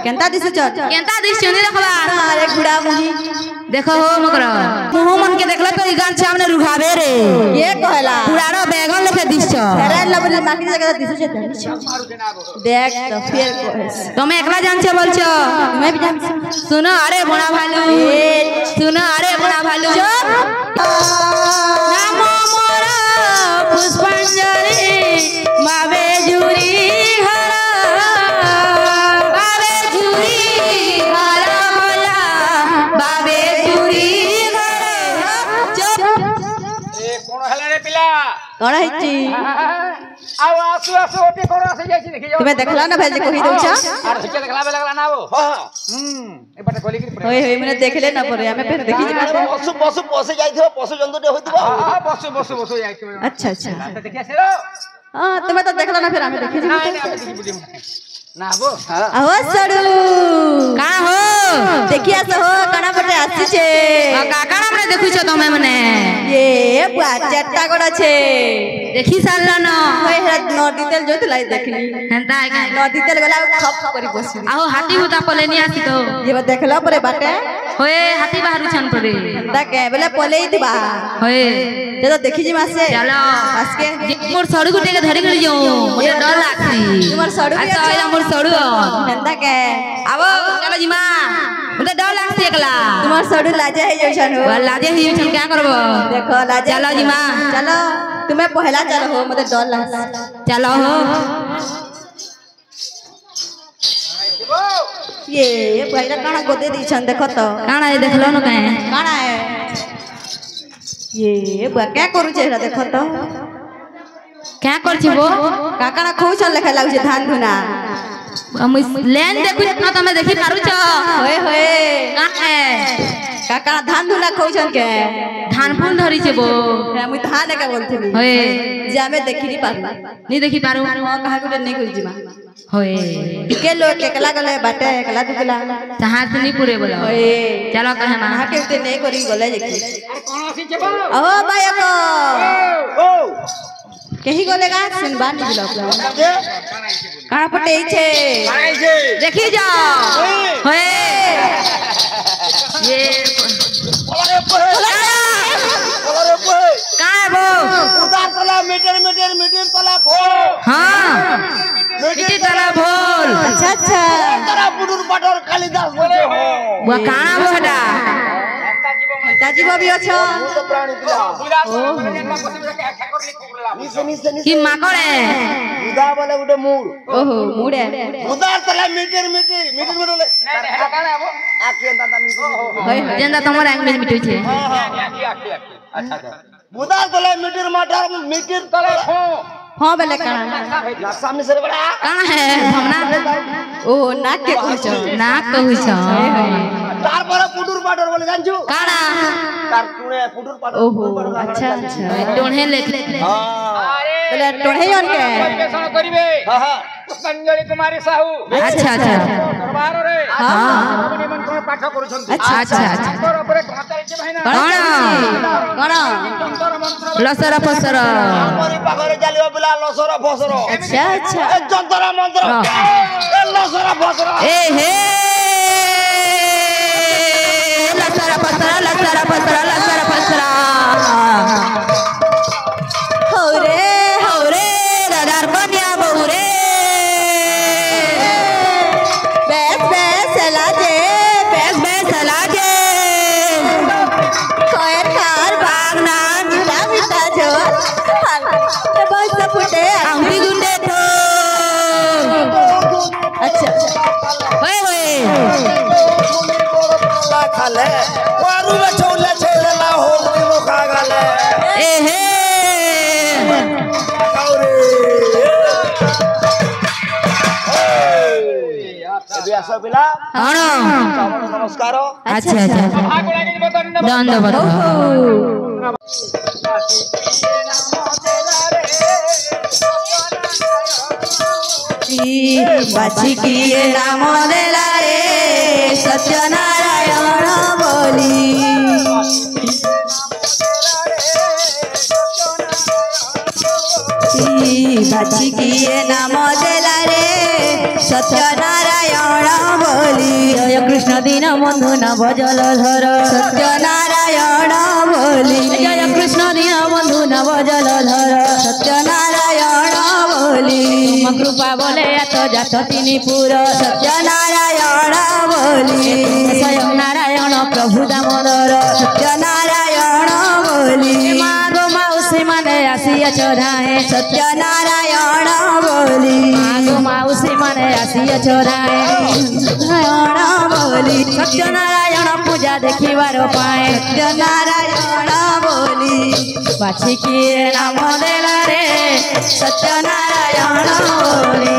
Kenta दिसुछ Kenta दिसछनी देखबा अरे गुड़ा मुही देखो हो मकर मुंह मन के देखला तो गान सामने रुघावे रे ये कहला पुरानो बैगन लेके दिसछ अरे लबले माकी जगह दिसुछ देख तो फिर कहस तुम एकला जान छ बोलछ मैं भी जान सुनो अरे बड़ा भालू सुनो अरे बड़ा भालू नाम मोरा पुष्पांजलि मावे जुरी कौन है आओ आसु आसु ओटी कोन आसे जाई देखि तुम्हें देखला ना भाई कहि दउछा आर हिचे देखला बे लगला ना वो ए बटे गोली की होय होय मने देखले ना परे हमें फिर देखि जे पशु पशु पशु जाइथिबो पशु जंतु दे होइथिबो हां बसु बसु बसु जाइथिबो अच्छा अच्छा देखि आसे रो हां तुम्हें तो देखला ना फिर हमें देखि जे ना वो आहो सडू का हो देखिया से हो कणा पटे आसी छे का काना मने देखु छ तमे मने ये बुआ चट्टा गोड़ा छे देखि सारला न होय नदी तेल जोत लाई देखली हेंता का नदी तेल गला खप करी बसी आहो हाथी होता पलेनी आसी तो ये बा देखला परे बाटे होए हाथी बाहरु छन परे हेंता के बेले पलेई दिबा होए जे तो देखि जी मासे चलो आस के मोर सड़ू गुटे के धरि गली जाऊ मोर डर लागसी तुम्हार सड़ू भी अच्छा आइला मोर सड़ू हेंता के आबो चलो जी मां मुझे डर लागसी एकला तुम्हार सड़ू लाजे है जैसन हो लाजे ही छन क्या करबो देखो लाजे चलो जी मां चलो तुम्हें पहला चलो हो मुझे डर लाग चलो हो ये भाईरा काना गोदे दी छन देखो तो काना ये देखलो न काहे काना है ये बुआ क्या करू छे देखो तो क्या कर छिबो काकाना खौ छन लेखा लागु छे धान धुना हम लेन देखु न तमे देखि पारु छ होए होए का है काका धान धुना खौ छन के धान फूल धरि छबो मुई धान के बोलथली होए जे हमें देखि नी पारु नहीं देखि पारु हां कहा गुटे नहीं कुल जीमा होए के लोग एकला गले बाटे एकला दुकला हाथ नहीं पूरे बोला होए चलो कहे मां कहा के उते नहीं करी गले जे अरे कोन आसी छबो ओ भाई को ओ केही गलेगा सुनबा नी दिलो काना पटे छे देखि जा होए ये का है वो उदार तला मीटर मीटर मीटर तला भो हां मीटर तला भोल अच्छा अच्छा तरा पुडुर पाटर कालिदास बोले हो वो काना वो हटा ताजी बबी अछो तो प्राणी दिला निसे निसे कि माकड़े उदा बोले उडे मूड ओहो मुड़े उदार तला मीटर मीटर मीटर मीटर ले नहीं है काना वो आके दादा मीटर होय होय जेंदा तमरा एंग में मिटू छे अच्छा अच्छा उदार तला मीटर माटर मीटर तला हो हां बेले काना ना सामने से बड़ा काना है हमना ओ नाक के कहू छ नाक कहू छ तार पर पुडुर पाटर बोले जानछु काना तार टुणे पुडुर पाटर ओहो अच्छा अच्छा टोणे ले हां अरे बेले टोढ़ेयन के परिवेषण करिवे हां हां पुष्पांजलि कुमारी साहू अच्छा अच्छा दरबार रे हां निमन कोन पाठ करूछन अच्छा अच्छा अच्छा तोर ऊपर कहताई छे भाईना कोना तंत्र मंत्र लसर फसर हमरी पाखरे जालियो बिला लसर फसर अच्छा अच्छा ए जंतर मंत्र ए लसर फसर ए हे लसर फसर लसर फसर लसर फसर हौरे दादार कन्या बहु रे बेस बेस लाजे बेस बेस लागे खैर खार भागना मिला मिटा जो ते बस फुटे आंटी गुंडे थो अच्छा होए होए ला खाले वारू में छोले छोले ला हो वो खा गले ए हे व्यास बिला हां नमस्कार अच्छा अच्छा दंडवत बाजी किए नाम देला रे सत्यनारायण बोली बाजी किए नाम देला रे सत्यनारायण ବନ୍ଧୁ ନବ ଜଳଧର ସତ୍ୟନାରାୟଣ ବୋଲି ଜୟ କୃଷ୍ଣ ଦୀନ ବନ୍ଧୁ ନବ ଜଳଧର ସତ୍ୟନାରାୟଣ ବୋଲି ତୁମ କୃପା ବଲେ ଆତ ଜାତ ତିନି ପୁର ସତ୍ୟନାରାୟଣ ବୋଲି ସ୍ୱୟଂ ନାରାୟଣ ପ୍ରଭୁ ଦାମୋଦର ସତ୍ୟନାରାୟଣ ବୋଲି ମା ଗো ମାଉସୀ ମାନେ ଆସିଅଛ ଧାଏ ସତ୍ୟନାରାୟଣ ବୋଲି ମା ଗো ମାଉସୀ ମାନେ ଆସିଅଛ ଧାଏ ନାରାୟଣ ବୋଲି ସତ୍ୟନାରାୟଣ ପୂଜା ଦେଖିବାର ପାଏ ସତ୍ୟନାରାୟଣ ବୋଲି ବାଛିକି ନାମ ଦେଲାରେ ସତ୍ୟନାରାୟଣ ବୋଲି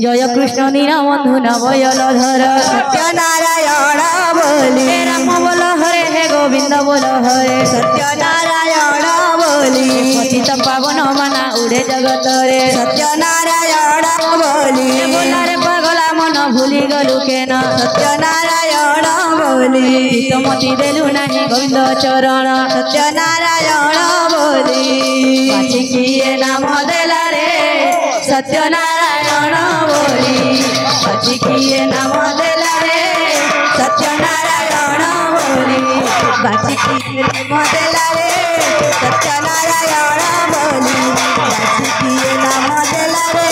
ଜୟ କୃଷ୍ଣ ଦୀନ ବନ୍ଧୁ ନବ ଜଳଧର ସତ୍ୟନାରାୟଣ ବୋଲି ରାମ ବୋଲ ହରେ ହେ ଗୋବିନ୍ଦ ବୋଲ ହରେ ସତ୍ୟନାରାୟଣ ବୋଲି ପତିତ ପାବନ ମାନା ଉଡ଼େ ଜଗତରେ ସତ୍ୟନାରାୟଣ ବୋଲି ବୋଲାରେ ପାଗଲା ମନ ଭୁଲି ଗଲୁ କେନ ସତ୍ୟନାରାୟଣ ବୋଲି ମତି ଦେଲୁ ନାହିଁ ଗୋବିନ୍ଦ ଚରଣ ସତ୍ୟନାରାୟଣ ବୋଲି ବାଛିକି ନାମ ଦେଲାରେ ସତ୍ୟନାରାୟଣ ବୋଲି ବାଛିକି ନାମ ଦେଲାରେ ସତ୍ୟନାରାୟଣ ବୋଲି ବାଛିକି ନାମ ଦେଲାରେ ସତ୍ୟନାରାୟଣ ବୋଲି ବାଛିକି ନାମ ଦେଲାରେ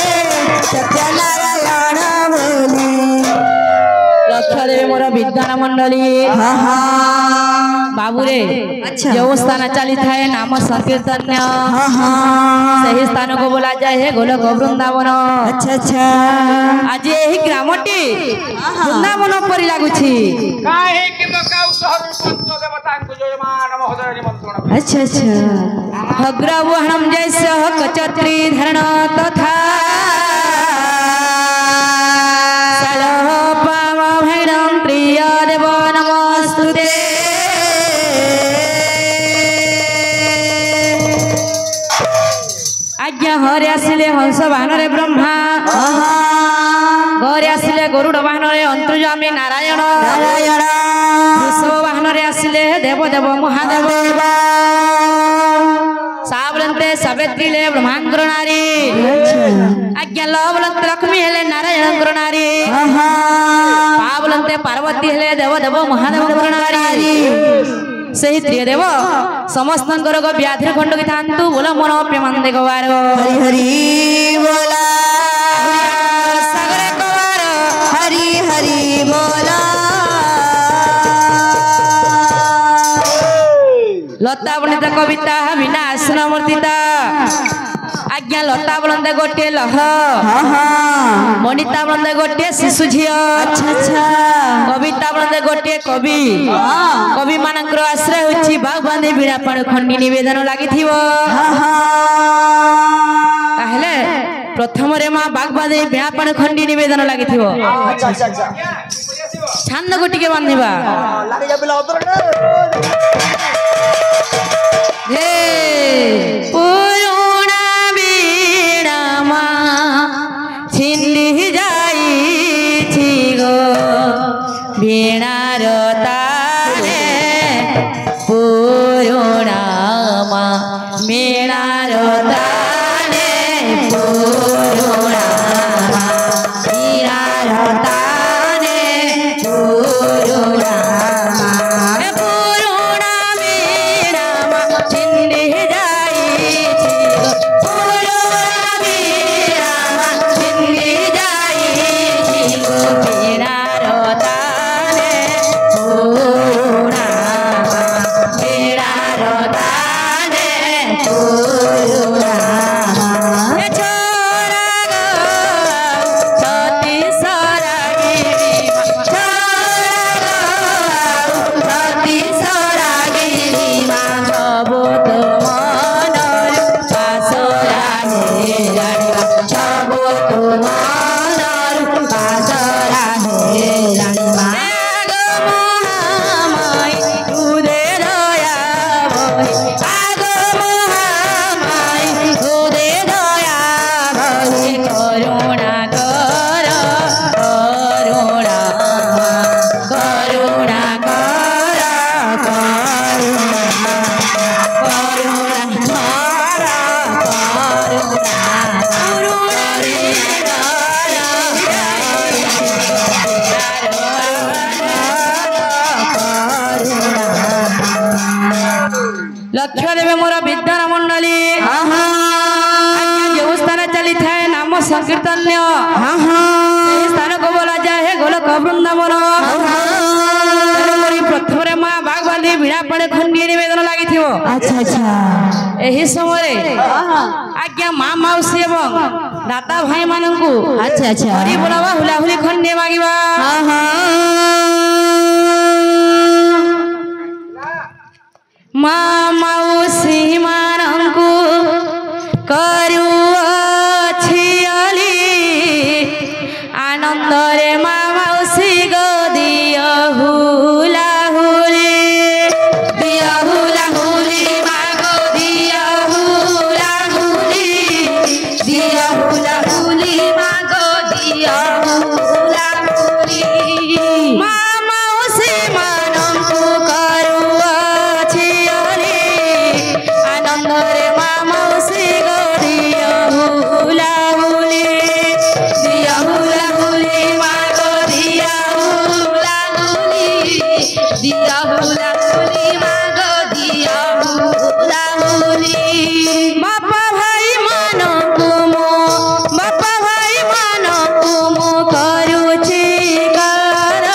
ସତ୍ୟନାରାୟଣ ବୋଲି ଲକ୍ଷ୍ୟ ଦେବେ ମୋର ବିଦ୍ୱାନ ମଣ୍ଡଳୀ ବାବୁରେ ଯେଉଁ ସ୍ଥାନ ଚାଲିଥାଏ ନାମ ସଂକୀର୍ତ୍ତନ୍ୟ ସେହି ସ୍ଥାନକୁ ବୋଲାଯାଏ ହେ ଗୋଲକ ବୃନ୍ଦାବନ ଆଚ୍ଛା ଆଚ୍ଛା ଆଜି ଏହି ଗ୍ରାମଟି ବୃନ୍ଦାବନ ପରି ଲାଗୁଛି କାହିଁକି ମକାଉ ସହରରୁ ପଞ୍ଚ ଦେବତାଙ୍କୁ ଜୟମାନ ମହୋଦୟ ନିମନ୍ତ୍ରଣ ଆଚ୍ଛା ଆଚ୍ଛା ଅଗ୍ରବହଣಂ ଜୈସ କଚତ୍ରୀ ଧାରଣ ତଥା ସଲପାମ ଭୈରଂ ପ୍ରିୟ ଦେବ ନମସ୍ତୁତେ ଆଜ୍ଞା ହରେ ଆସିଲେ ହଂସ ବାହନରେ ବ୍ରହ୍ମା ଘରେ ଆସିଲେ ଗରୁଡ଼ ବାହନରେ ଅନ୍ତର୍ଯାମୀ ନାରାୟଣ ନାରାୟଣ ବୃଷଭ ବାହନରେ ଆସିଲେ ଦେବ ଦେବ ମହାଦେବ ସାବଲନ୍ତେ ସାବିତ୍ରୀ ହେଲେ ବ୍ରହ୍ମାଙ୍କର ନାରୀ ଆଜ୍ଞା ଲବଲନ୍ତେ ଲକ୍ଷ୍ମୀ ହେଲେ ନାରାୟଣଙ୍କର ନାରୀ ପାବଲନ୍ତେ ପାର୍ବତୀ ହେଲେ ଦେବ ଦେବ ମହାଦେବଙ୍କର ନାରୀ ସେହି ତ୍ରିଦେବ ସମସ୍ତଙ୍କର ବ୍ୟାଧିର ଖଣ୍ଡକି ଥାନ୍ତୁ ବୋଲ ମନ ପ୍ରେମାନନ୍ଦେ ଗବାର ହରି ହରି ବୋଲା ସାଗରେ ଗବାର ହରି ହରି ବୋଲା ଲତା ବନିତ କବିତା ବିନା ଆସନ ମୂର୍ତ୍ତିତା ଆଜ୍ଞା ଲତା ବଳନ୍ଦେ ଗୋଟିଏ ଲହ ମଣିତା ବଳନ୍ଦେ ଗୋଟିଏ ଶିଶୁ ଝିଅ କବିତା ବଳନ୍ଦେ ଗୋଟିଏ କବି କବି ମାନଙ୍କର ଆଶ୍ରୟ ହେଉଛି ବାଗବାନ୍ଧି ବିଣା ପାଣି ଖଣ୍ଡି ନିବେଦନ ଲାଗିଥିବ ତାହେଲେ ପ୍ରଥମରେ ମା ବାଗବାନ୍ଧି ବିଣା ପାଣି ଖଣ୍ଡି ନିବେଦନ ଲାଗିଥିବ ଛାନ୍ଦକୁ ଟିକେ ବାନ୍ଧିବା ହେ ପୁରୁଣା ବିଣା ମା ଛିଣ୍ଡି ଯାଇଛି ଗୋ ବିଣାର ତାରେ ପୁରୁଣା ମା ବିଣାର ତାରେ ପୁରୁଣା ମା ବିଣାର ତାରେ ପୁରୁଣା ମା ପୁରୁଣା ବିଣା ମା ଛିଣ୍ଡି ଯାଇଛି ପୁରୁଣା ବିଣା ମା ଛିଣ୍ଡି ଯାଇଛି ବିଣାର ତାରେ धन्य সেই স্থানକୁ बोला जाए गोलक वृंदावन प्रथम माँ बागवानी वीणा पाणे खंडी निवेदन लगी अच्छा अच्छा एही समय आज्ञा माँ मौसी एवं दाता भाई मानू अच्छा अच्छा हरि बोलावा हुलाहुली खंडे मागिबा माँ मौसी मानू करुअछि अली आनंद रे माँ मौसी गो दिया हुलाहुली दिया हुलाहुली माँ गो दिया हुलाहुली दिया हुलाहुली माँ गो दिया हुलाहुली माँ मौसी मानू करुअछि अली आनंद रे माँ मौसी गो दिया हुलाहुली दिया हुलाहुली माँ गो दिया हुलाहुली दिया हुलाहुली माँ गो दिया हुलाहुली बापा भाई मानो तुमो बापा भाई मानो तुमो करुछि कर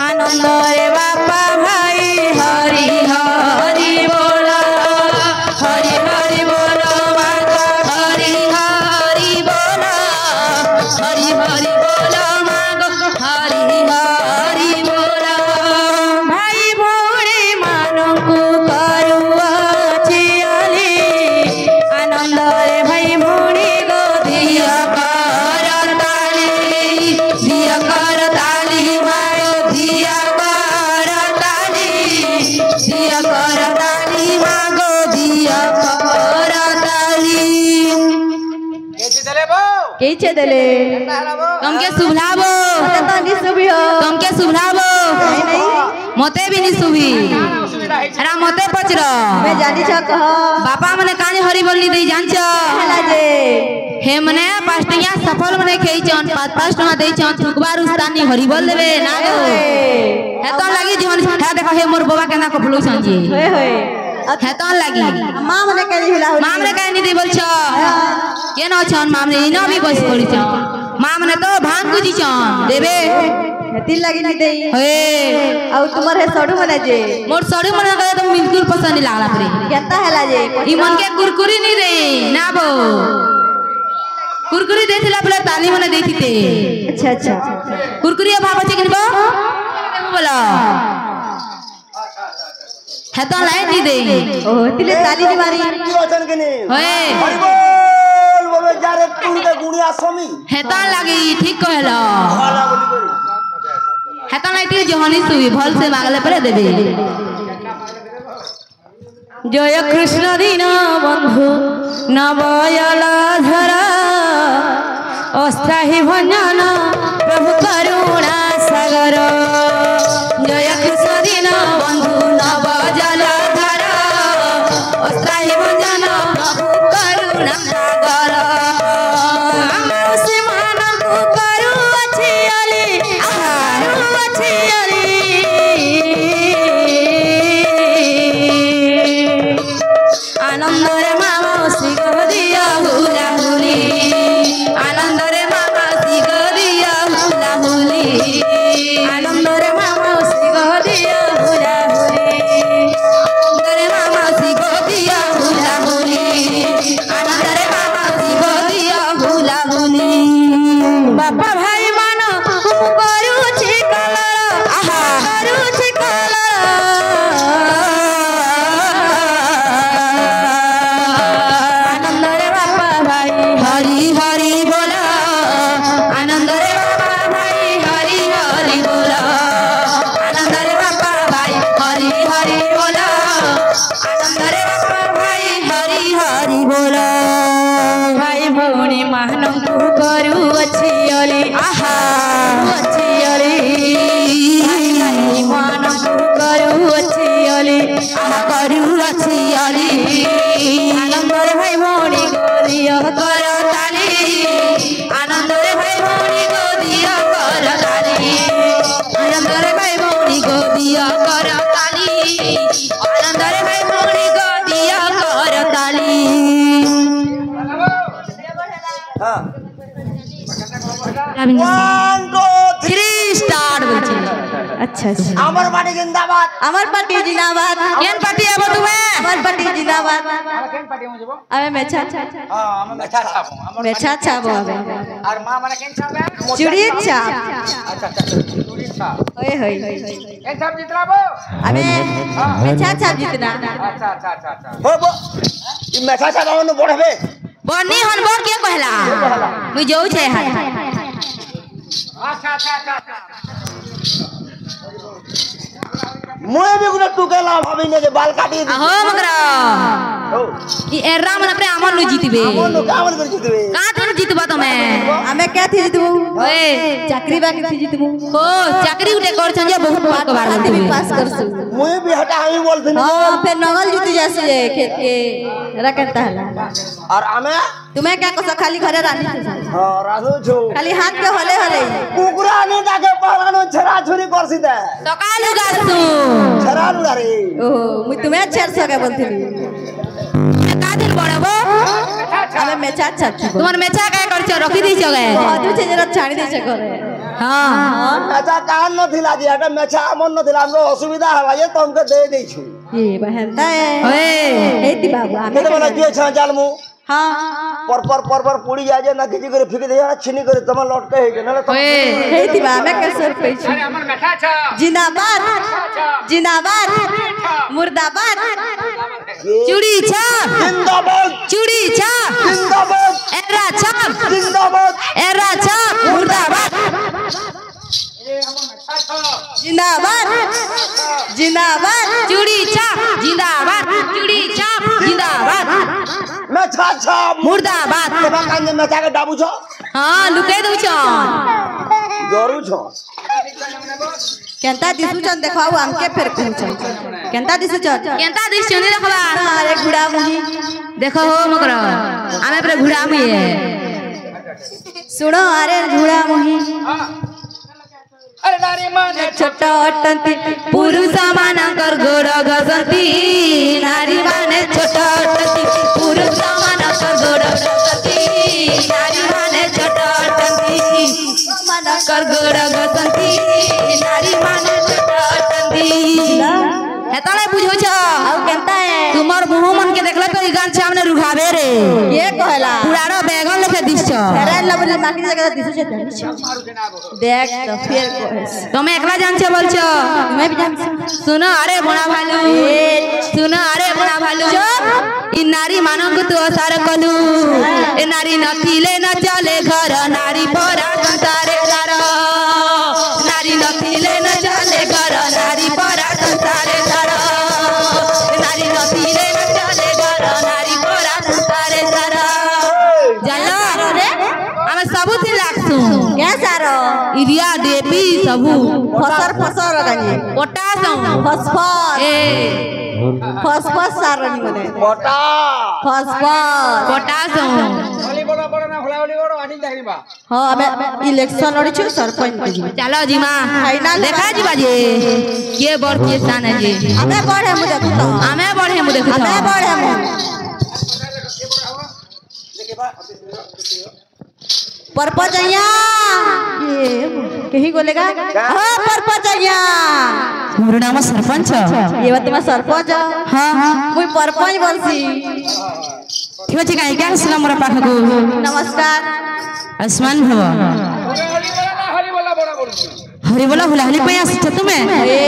आनंद रे बापा भाई हरि हरि बोल हरि हरि बोल माता हरि हरि बोल हरि हरि बोल मागो हरि हरि बोल भाई भौणी मानू करुअछि अली आनंद रे भाई भौणी गो दिया कर ताली मायो दिया कर ताली मागो दिया कर ताली कैसे चले बो कैसे देले तुमके सुभलाबो तो नहीं सुबियो तुमके सुभलाबो नहीं मते भी नहीं सुभी सुविधा है अरे मते पचर मैं जानी छ कह बापा मने कानी हरि बोलनी दे जानछ हला जे हे मने 5 टंका सफल मने खेइछन 5 टंका देइछन थुकबार उस्तानी हरि बोल देबे ना गो हे तो लागी जोन हे देखो हे मोर बाबा केना को फुलुछन जी होय होय हे तो लागी मां मने कली हुला हुली मामरे कानी दे बोलछ के न छन मामरे इनो भी बस करिछ मामने तो भांग गुजिछन देबे तिल लगी नहीं देई हे और तुम्हारे सडू मने जे मोर सड़ी मन करे तो बिल्कुल पसंद नहीं लागला परे केता हला जे ई मन के कुरकुरी नहीं दे ना बो कुरकुरी देथिला पले ताली मने देथिते अच्छा अच्छा कुरकुरी भाव छै किनबो बोला है तो लाइन नहीं दे ओ तिले ताली दी मारी की वचन के नहीं होए हरि बोल बोले जारे तू के गुणिया समी है तो लागी ठीक कहला वाला बोली करी है तो नहीं जहनी सुई भल से मांगले परे देबे जय कृष्ण दीन बंधु नवयला धरा अस्थायी भंजन प्रभु करुणा सागर जय कृष्ण दीन बंधु नवयला धरा अस्थायी भंजन प्रभु करुणा सागर मौसी मानू करुअछि अली करुअछि अली आनंद रे मौसी गो दिया हुलाहुली आनंद रे मौसी गो दिया हुलाहुली 1 2 3 স্টার্ট বলছি अच्छा अच्छा আমার বাড়ি জিন্দাবাদ আমার পার্টি জিন্দাবাদ কেন পার্টি আবো তুমি আমার পার্টি জিন্দাবাদ আমরা কেন পার্টি মে যাব আমি মেছা হ্যাঁ আমরা মেছা ছাপ আমরা মেছা ছাবো আমি আর মা মানে কেন ছাপ চুড়ি ছাপ আচ্ছা আচ্ছা চুরি ছাপ ওই হই কেন ছাপ জিতলাবো আমি মেছা ছাপ জিতনা আচ্ছা আচ্ছা আচ্ছা আচ্ছা হবো ই মেছা ছাড়ানো বড়বে বনি হন বর কে কহলা মুই যাও छै হাত আচ্ছা আচ্ছা আচ্ছা মুই भी গুলো টুকেলা ভাবি না যে বাল কাটি দি আহো মগরা ও ই এরা মানে প্রে আমন লু জিতবে আমন কামন করে জিতবে কা তোর জিতবা তুমি আমি কে থি জিতবু ওए চাকরি বাকরি থি জিতবু हो चाकरी उठे करछन जे बहुत मार्क बार আমি পাস করছু মুই भी हटा আমি বলছিন हां फिर नगल जीती जासी जे खेत के रखता हला আর আমি तुम्हें क्या कसो खाली घरे रानी হ্যাঁ রাজু ছো खाली हाथ के हले हले কুকুরা নে ডাকে পালানো ছড়া ছুরি করছি দে सकाळू गासू ছড়া রে ओ मुई तुम्हें 600 के बोलथिली का दिन बड़बो আমি মেছা ছাচ্ছি তোমার মেছা काय करछ रखी दै छ गे আদু ছে জরা ছাড়ি দিছে ঘরে हां মেছা কান নথিলা যে এটা মেছা আমন নথিলা আমরা অসুবিধা হলা যে তোমকে দে দেইছু ए बहनता है ओए हेती बाबू আমি কেতে বলে দিয়ে ছ জালমু हां पर पुड़ी जाए जे ना किसी करे फिक दे छिनी करे तमा लटके हे ना तो ओए हेती बा मैं कैसे पैसे আরে আমার মেছা ছাপ जिंदाबाद जिंदाबाद मुर्दाबाद चूड़ी छाप जिंदाबाद चूड़ी छाप जिंदाबाद एरा छाप जिंदाबाद एरा छाप मुर्दाबाद जिंदाबाद जिंदाबाद चूड़ी छाप जिंदाबाद चूड़ी छाप जिंदाबाद मैं छा मुर्दाबाद तबा कांजे मैं जाके डाबू छो हां लुके दउ छ जरू छो केंता दिसु चन देखाऊ हमके फिर कहू छ केंता दिसु चन केंता दिस चनी देखबा अरे गुड़ा मुही देखो हो मकर आमे पर घुड़ा मुए सुनो अरे झुड़ा मुही अरे नारी माने छोटा अटंती पुरुष मानकर गोड़ घसंती नारी माने छोटा अटंती पुरुष मानकर गोड़ घसंती नारी माने छोटा अटंती मानकर गोड़ घसंती नारी माने छोटा अटंती हेतले बुझो छ आउ केंता है तुमर मुंह मन के देखले तो गान सामने रुघावे रे ये कहला पुराड़ो बैगन लेके दिस छ अरे लबली माकी जगह दिसु छ देख तो फिर कहस তুমি একলা জানছো বলছো मैं भी जान सुनो अरे बुढ़ा भालू सुनो अरे बुढ़ा भालू इ नारी मानक तू असार कलू ए नारी नथिले न चले घर नारी परा संसारे घर नारी नथिले न चले घर नारी परा संसारे घर नारी नथिले न चले घर नारी परा संसारे घर जानलो रे हम सबु थी लागसु क्या सारो इरिया देवी सबु फसर फसर लगाई पोटास फसफर ए फसफर सारनी मने मोटा फसफर पोटास हली बड़ा बड़ा ना होला हली बड़ा आनी देखिबा हां हमें इलेक्शन लड़ी छु सरपंच के जी चलो जीमा फाइनल देखा जीवा जे के बड़ के स्थान है जे हमें बढ़े मु देखु तो हमें बढ़े मु देखो हमें बढ़े मु परपजैया ये कहीं बोलेगा हां परपजैया मोर नाम सरपंच ये बात में सरपंच हां हां मुई परपंच बोलसी ठीक अछि काई क्या सुना मोर पाख को नमस्कार आसमान भव हली बड़ा बड़ा बोल हरि बोला होला हली पया छ तुमे ए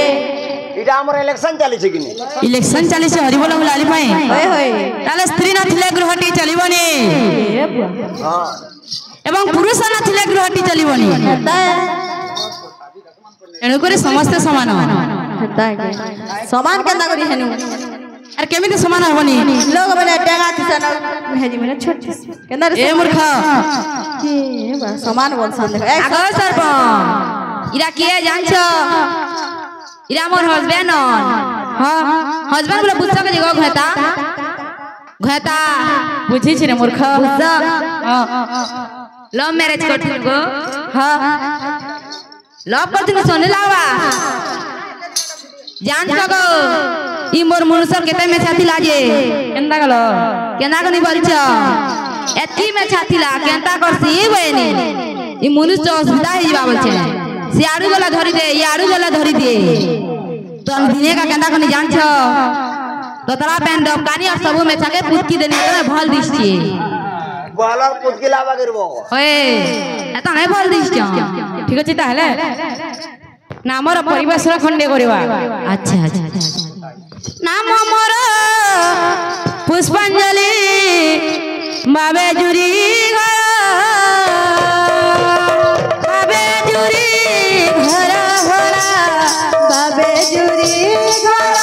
इटा हमर इलेक्शन चली छै किनी इलेक्शन चली छ हरि बोला होला हली पय होय होय ताले स्त्री नथिले गृहटी चलिबनी ए बुआ हां एवं पुरुष नथिले गृहटी चलिबनी हेता एणु करे समस्त समान हेता के समान केना करी हेनु अरे केमिति समान हबनी लोग बने टेगा तिसन भेजी मने छोट केना रे ए मूर्ख ए बा समान बोल सन देख आगो सरपंच इरा के जानछ इरा मोर हस्बैंड हां हस्बैंड बोले बुझछ के जगह घता घता बुझी छी रे मूर्ख बुझछ हां लव मैरिज करथिन गो हां लव करथिन सोने लावा जान गो ई मोर मनुष्य केते में छाती लाजे केंदा गलो केना कनी बोलछ एती में छाती ला केंता करसी बएनी इ मनुष्य असुविधा ही जाबल छे सियारू गला धरी दे यारू गला धरी दे तो दिने का केंदा कनी जान छ तो तरा पेन दब कानी और सबु में छके पुतकी देनी तो भल दिसछी বলার পুতকি লাবা করবো ओए एता नै भल दिसछ ठीक अछि ताहले नामर परिवेश खंडे करवा अच्छा अच्छा नाम मोर पुष्पांजलि बाबे जुरी घर बाबे जुरी घर होला बाबे जुरी घर